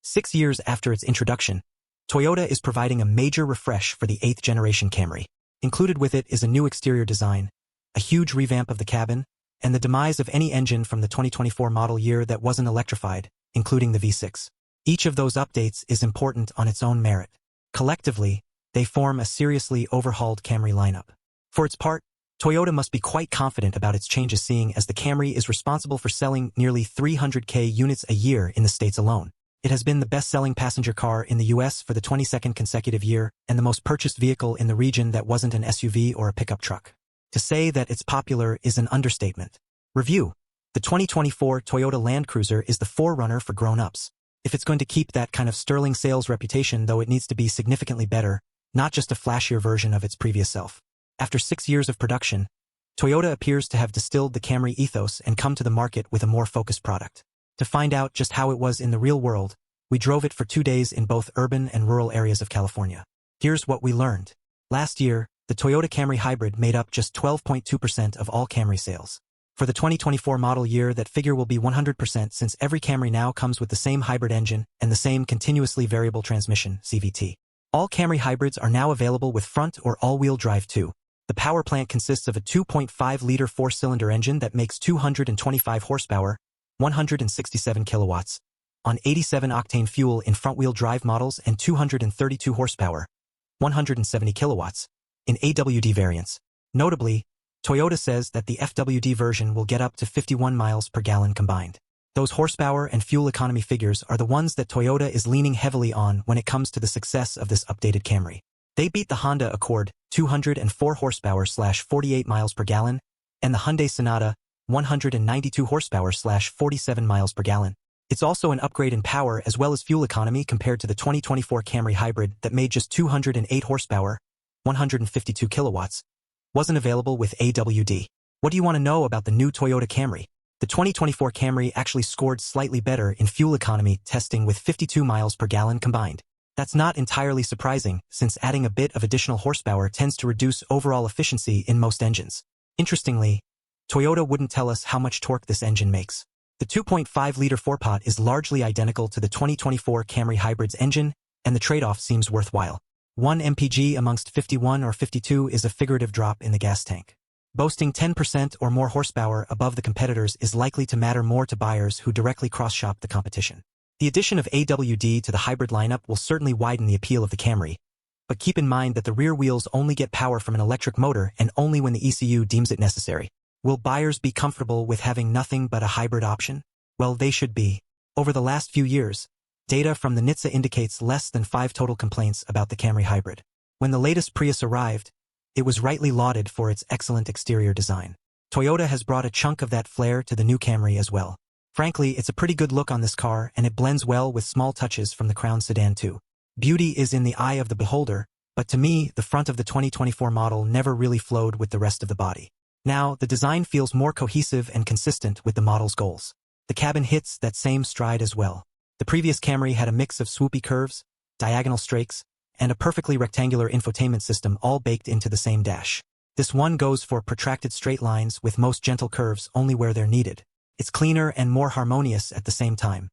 6 years after its introduction, Toyota is providing a major refresh for the 8th generation Camry. Included with it is a new exterior design, a huge revamp of the cabin, and the demise of any engine from the 2024 model year that wasn't electrified, including the V6. Each of those updates is important on its own merit. Collectively, they form a seriously overhauled Camry lineup. For its part, Toyota must be quite confident about its changes, seeing as the Camry is responsible for selling nearly 300,000 units a year in the States alone. It has been the best-selling passenger car in the US for the 22nd consecutive year and the most purchased vehicle in the region that wasn't an SUV or a pickup truck. To say that it's popular is an understatement. Review: the 2024 Toyota Land Cruiser is the forerunner for grown-ups. If it's going to keep that kind of sterling sales reputation, though, it needs to be significantly better, not just a flashier version of its previous self. After 6 years of production, Toyota appears to have distilled the Camry ethos and come to the market with a more focused product. To find out just how it was in the real world, we drove it for 2 days in both urban and rural areas of California. Here's what we learned. Last year, the Toyota Camry Hybrid made up just 12.2% of all Camry sales. For the 2024 model year, that figure will be 100% since every Camry now comes with the same hybrid engine and the same continuously variable transmission, CVT. All Camry hybrids are now available with front or all-wheel drive too. The power plant consists of a 2.5-liter 4-cylinder engine that makes 225 horsepower, 167 kilowatts, on 87-octane fuel in front-wheel drive models and 232 horsepower, 170 kilowatts, in AWD variants. Notably, Toyota says that the FWD version will get up to 51 miles per gallon combined. Those horsepower and fuel economy figures are the ones that Toyota is leaning heavily on when it comes to the success of this updated Camry. They beat the Honda Accord, 204 horsepower/48 miles per gallon, and the Hyundai Sonata, 192 horsepower/47 miles per gallon. It's also an upgrade in power as well as fuel economy compared to the 2024 Camry Hybrid that made just 208 horsepower, 152 kilowatts, wasn't available with AWD. What do you want to know about the new Toyota Camry? The 2024 Camry actually scored slightly better in fuel economy testing with 52 miles per gallon combined. That's not entirely surprising, since adding a bit of additional horsepower tends to reduce overall efficiency in most engines. Interestingly, Toyota wouldn't tell us how much torque this engine makes. The 2.5-liter 4-pot is largely identical to the 2024 Camry Hybrid's engine, and the trade-off seems worthwhile. 1 mpg amongst 51 or 52 is a figurative drop in the gas tank. Boasting 10% or more horsepower above the competitors is likely to matter more to buyers who directly cross-shop the competition. The addition of AWD to the hybrid lineup will certainly widen the appeal of the Camry, but keep in mind that the rear wheels only get power from an electric motor and only when the ECU deems it necessary. Will buyers be comfortable with having nothing but a hybrid option? Well, they should be. Over the last few years, data from the NHTSA indicates less than 5 total complaints about the Camry Hybrid. When the latest Prius arrived, it was rightly lauded for its excellent exterior design. Toyota has brought a chunk of that flair to the new Camry as well. Frankly, it's a pretty good look on this car, and it blends well with small touches from the Crown sedan too. Beauty is in the eye of the beholder, but to me, the front of the 2024 model never really flowed with the rest of the body. Now, the design feels more cohesive and consistent with the model's goals. The cabin hits that same stride as well. The previous Camry had a mix of swoopy curves, diagonal strakes, and a perfectly rectangular infotainment system all baked into the same dash. This one goes for protracted straight lines with most gentle curves only where they're needed. It's cleaner and more harmonious at the same time.